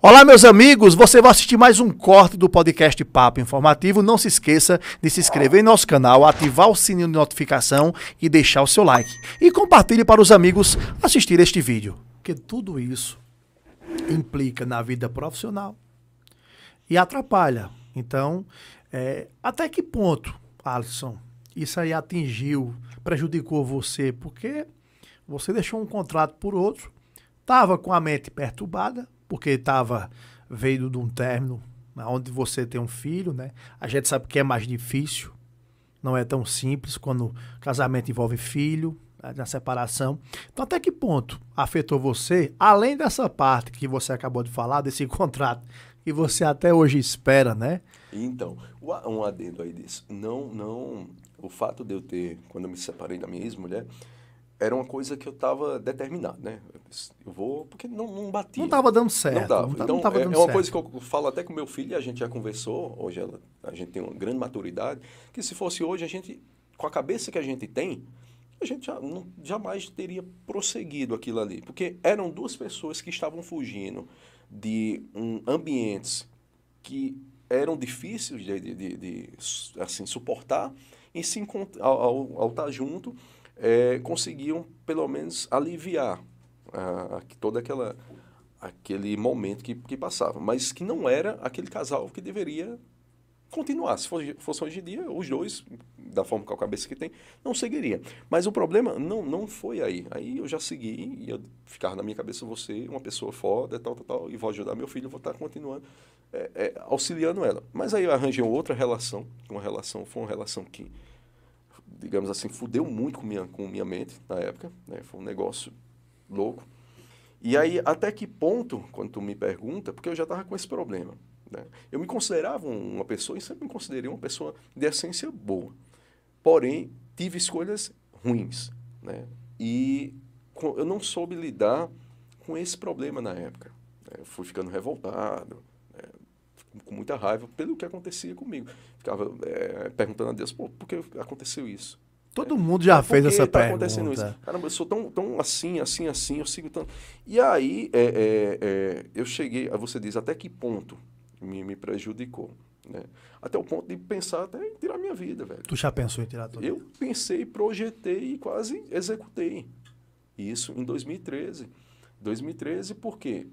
Olá, meus amigos, você vai assistir mais um corte do podcast Papo Informativo. Não se esqueça de se inscrever em nosso canal, ativar o sininho de notificação e deixar o seu like. E compartilhe para os amigos assistir este vídeo. Porque tudo isso implica na vida profissional e atrapalha. Então, até que ponto, Alisson, isso aí prejudicou você? Porque você deixou um contrato por outro, estava com a mente perturbada, porque veio de um término onde você tem um filho, né? A gente sabe que é mais difícil, não é tão simples quando o casamento envolve filho, na separação. Então, até que ponto afetou você, além dessa parte que você acabou de falar, desse contrato que você até hoje espera, né? Então, um adendo aí disso. O fato de eu ter, quando eu me separei da minha ex-mulher, era uma coisa que eu estava determinado, né? Eu vou, porque não batia. Não estava dando certo. Não dava. Não Então, tava dando é uma certo. coisa que eu falo até com meu filho, e a gente já conversou, hoje a gente tem uma grande maturidade, que se fosse hoje, a gente, com a cabeça que a gente tem, a gente jamais teria prosseguido aquilo ali. Porque eram duas pessoas que estavam fugindo de ambientes que eram difíceis de assim, suportar, e ao estar junto, conseguiam, pelo menos, aliviar todo aquele momento que passava. Mas que não era aquele casal que deveria continuar. Se fosse hoje em dia, os dois, da forma com a cabeça que tem, não seguiria. Mas o problema não foi aí. Aí eu já segui, e eu ficava na minha cabeça, você, uma pessoa foda, tal, e vou ajudar meu filho, vou estar continuando, auxiliando ela. Mas aí eu arranjei outra relação, foi uma relação que, digamos assim, fudeu muito com minha mente na época, né? Foi um negócio louco. E aí, até que ponto, quando tu me pergunta, porque eu já estava com esse problema, né? Eu me considerava uma pessoa, e sempre me considerei uma pessoa de essência boa. Porém, tive escolhas ruins, né? E eu não soube lidar com esse problema na época, né? Eu fui ficando revoltado, né? Com muita raiva pelo que acontecia comigo. Ficava perguntando a Deus, por que aconteceu isso? Todo mundo já fez essa tá pergunta. Acontecendo isso? Caramba, eu sou tão assim, eu sigo tão... E aí, eu cheguei, você diz, até que ponto me prejudicou, né? Até o ponto de pensar até em tirar minha vida, velho. Tu já pensou em tirar a tua vida? Eu pensei, projetei e quase executei isso em 2013. 2013 porque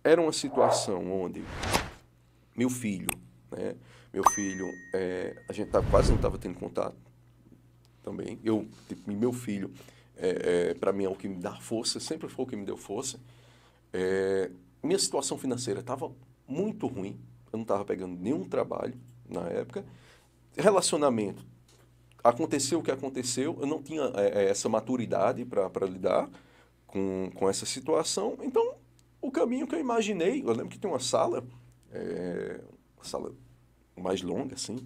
era uma situação onde meu filho, né? A gente quase não estava tendo contato também. Meu filho, para mim, é o que me dá força, sempre foi o que me deu força. Minha situação financeira estava muito ruim, eu não estava pegando nenhum trabalho na época. Relacionamento, aconteceu o que aconteceu, eu não tinha essa maturidade para lidar com essa situação. Então, o caminho que eu imaginei, eu lembro que tem uma sala mais longa, assim,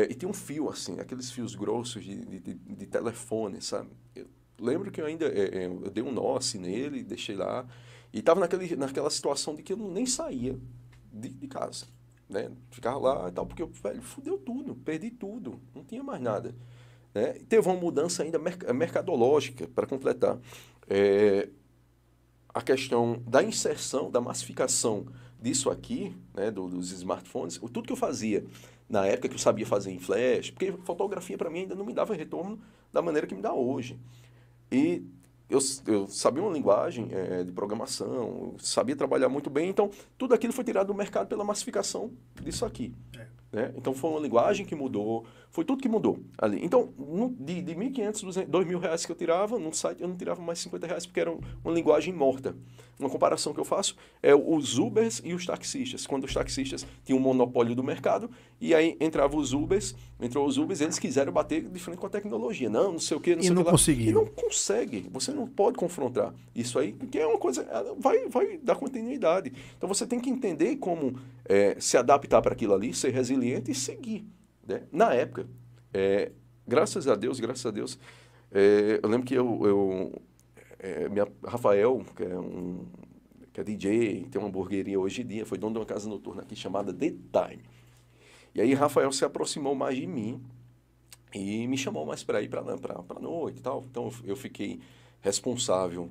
e tem um fio, assim, aqueles fios grossos de telefone, sabe? Eu lembro que eu ainda eu dei um nó, assim, nele, deixei lá, e estava naquela situação de que eu nem saía de casa, né? Ficava lá e tal, porque, velho, fudeu tudo, perdi tudo, não tinha mais nada, né? Teve uma mudança ainda mercadológica, para completar. A questão da inserção, da massificação disso aqui, né, dos smartphones, tudo que eu fazia na época que eu sabia fazer em flash, porque fotografia para mim ainda não me dava retorno da maneira que me dá hoje. E eu sabia uma linguagem de programação, sabia trabalhar muito bem, então tudo aquilo foi tirado do mercado pela massificação disso aqui. Né? Então foi uma linguagem que mudou, foi tudo que mudou ali. Então, de 1.500, R$2.000 que eu tirava, num site eu não tirava mais R$50, porque era uma linguagem morta. Uma comparação que eu faço é os Ubers e os taxistas. Quando os taxistas tinham um monopólio do mercado, e aí entrou os Ubers, eles quiseram bater de frente com a tecnologia. Não sei o que, não sei o que lá. Conseguiu. E não consegue, você não pode confrontar isso aí, porque é uma coisa, vai dar continuidade. Então você tem que entender como se adaptar para aquilo ali, ser resiliente e seguir, né? Na época, graças a Deus, eu lembro que Rafael, que é DJ, tem uma hamburgueria hoje em dia, foi dono de uma casa noturna aqui chamada The Time. E aí Rafael se aproximou mais de mim e me chamou mais para ir para noite e tal. Então eu fiquei responsável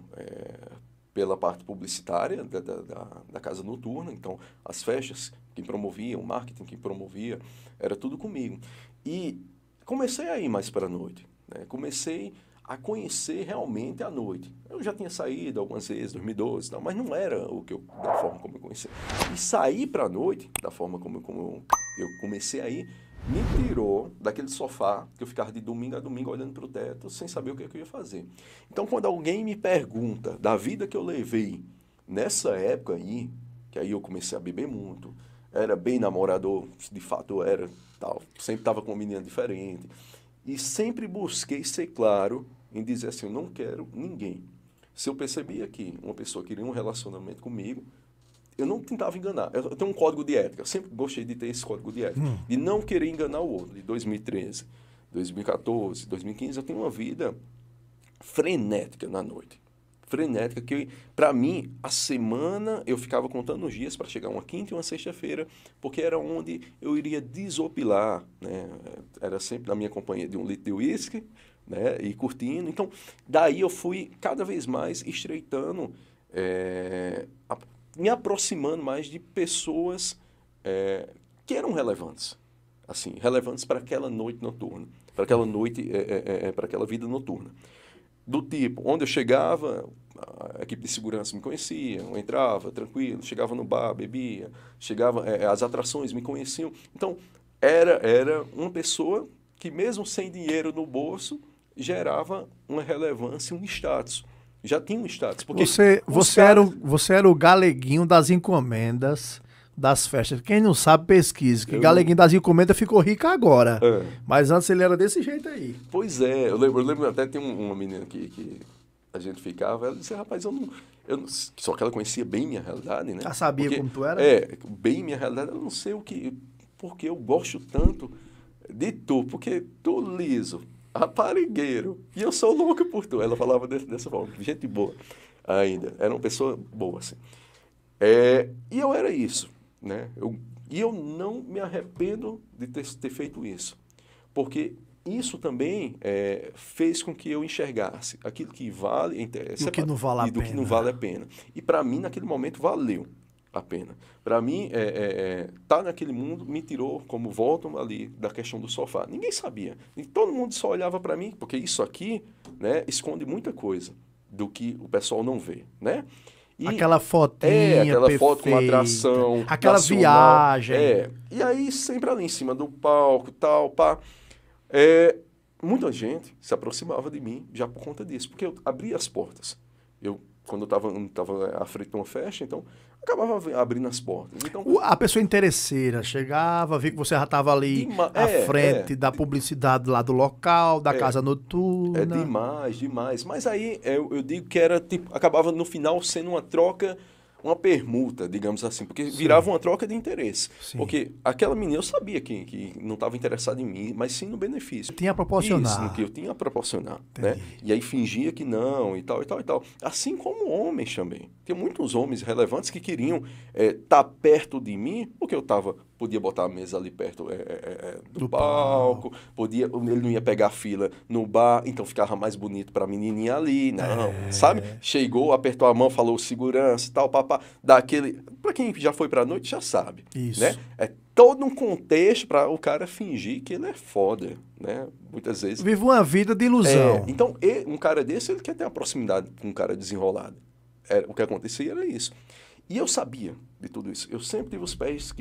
pela parte publicitária da casa noturna. Então, as festas, quem promovia, o marketing, quem promovia, era tudo comigo. E comecei a ir mais para a noite, né? Comecei a conhecer realmente a noite. Eu já tinha saído algumas vezes, 2012, mas não era da forma como eu conhecia. E sair para a noite, da forma como eu comecei a ir, me tirou daquele sofá que eu ficava de domingo a domingo olhando para o teto sem saber o que eu ia fazer. Então, quando alguém me pergunta da vida que eu levei nessa época aí, que aí eu comecei a beber muito, era bem namorador, de fato eu era, tal, sempre estava com uma menina diferente, e sempre busquei ser claro em dizer assim, eu não quero ninguém. Se eu percebia que uma pessoa queria um relacionamento comigo, eu não tentava enganar. Eu tenho um código de ética. Eu sempre gostei de ter esse código de ética. De não querer enganar o outro. De 2013, 2014, 2015, eu tenho uma vida frenética na noite. Frenética, que para mim, a semana eu ficava contando os dias para chegar uma quinta e uma sexta-feira, porque era onde eu iria desopilar, né? Era sempre na minha companhia de 1 litro de uísque, né? E curtindo. Então, daí eu fui cada vez mais estreitando, me aproximando mais de pessoas que eram relevantes, assim, relevantes para aquela noite noturna, para aquela noite, para aquela vida noturna. Do tipo, onde eu chegava, a equipe de segurança me conhecia, eu entrava tranquilo, chegava no bar, bebia, chegava, as atrações me conheciam. Então, era uma pessoa que mesmo sem dinheiro no bolso, gerava uma relevância, um status. Já tinha um status. Porque você era o galeguinho das encomendas das festas. Quem não sabe, pesquisa. Que galeguinho das encomendas ficou rico agora. Mas antes ele era desse jeito aí. Pois é. Eu lembro até tem uma menina que a gente ficava, ela disse, rapaz, eu não... Só que ela conhecia bem minha realidade, né? Já sabia porque, como tu era? Bem minha realidade. Eu não sei porque eu gosto tanto de tu. Porque tu liso, raparigueiro, e eu sou louco por tu. Ela falava dessa forma, gente boa ainda. Era uma pessoa boa, assim. E eu era isso, né? E eu não me arrependo de ter feito isso. Porque isso também fez com que eu enxergasse aquilo que vale... E o que não vale a pena. E do que não vale a pena. E para mim, naquele momento, valeu a pena. Para mim, estar naquele mundo me tirou, como voltam ali, da questão do sofá. Ninguém sabia. E todo mundo só olhava para mim, porque isso aqui, né, esconde muita coisa do que o pessoal não vê, né? E aquela fotinha aquela perfeita, foto com atração aquela nacional, viagem. E aí, sempre ali em cima do palco, tal, pá. Muita gente se aproximava de mim já por conta disso, porque eu abria as portas. Quando eu estava à frente de uma festa, então, acabava abrindo as portas. Então, a pessoa interesseira chegava, via que você já estava ali à frente da publicidade lá do local, da casa noturna. Demais. Mas aí eu digo que era tipo, acabava no final sendo uma troca, uma permuta, digamos assim, porque virava uma troca de interesse. Sim. Porque aquela menina, eu sabia que não estava interessada em mim, mas sim no benefício. Tinha a proporcionar. Isso, no que eu tinha a proporcionar. Né? E aí fingia que não, e tal. Assim como homens também. Tem muitos homens relevantes que queriam estar perto de mim, porque podia botar a mesa ali perto do palco, ele não ia pegar a fila no bar, então ficava mais bonito para a menininha ali, não, sabe? Chegou, apertou a mão, falou segurança e tal, papá, daquele... Para quem já foi para a noite, já sabe. Isso. Né? É todo um contexto para o cara fingir que ele é foda, né? Muitas vezes... Vive uma vida de ilusão. Então, um cara desse, ele quer ter uma proximidade com um cara desenrolado. O que acontecia era isso. E eu sabia de tudo isso. Eu sempre tive os pés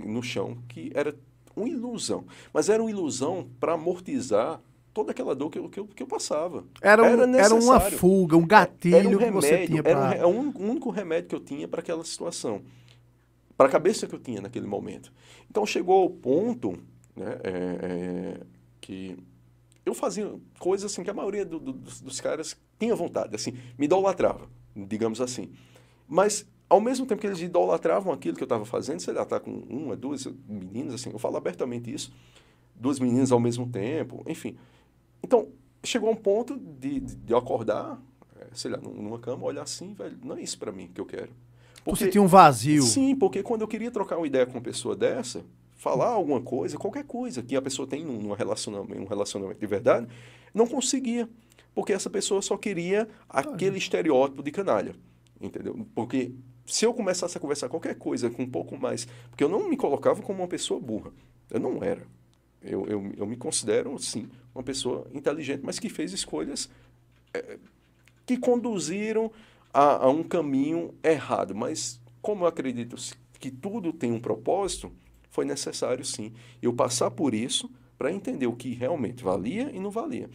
no chão, que era uma ilusão. Mas era uma ilusão para amortizar toda aquela dor que eu passava. Era uma fuga, um gatilho era um remédio, que você tinha para... Era o único remédio que eu tinha para aquela situação. Para a cabeça que eu tinha naquele momento. Então, chegou ao ponto, né, que eu fazia coisas assim que a maioria dos caras tinha vontade, assim, me idolatrava, digamos assim. Mas... Ao mesmo tempo que eles idolatravam aquilo que eu estava fazendo, sei lá, tá com uma, duas meninas, assim, eu falo abertamente isso, 2 meninas ao mesmo tempo, enfim. Então, chegou a um ponto de eu acordar, sei lá, numa cama, olhar assim, velho, não é isso para mim que eu quero. Porque, você tinha um vazio. Sim, porque quando eu queria trocar uma ideia com uma pessoa dessa, falar alguma coisa, qualquer coisa que a pessoa tem um relacionamento de verdade, não conseguia, porque essa pessoa só queria aquele estereótipo de canalha. entendeu? Porque se eu começasse a conversar qualquer coisa com um pouco mais... Porque eu não me colocava como uma pessoa burra. Eu não era. Eu me considero, sim, uma pessoa inteligente, mas que fez escolhas que conduziram a um caminho errado. Mas como eu acredito que tudo tem um propósito, foi necessário, sim, eu passar por isso para entender o que realmente valia e não valia.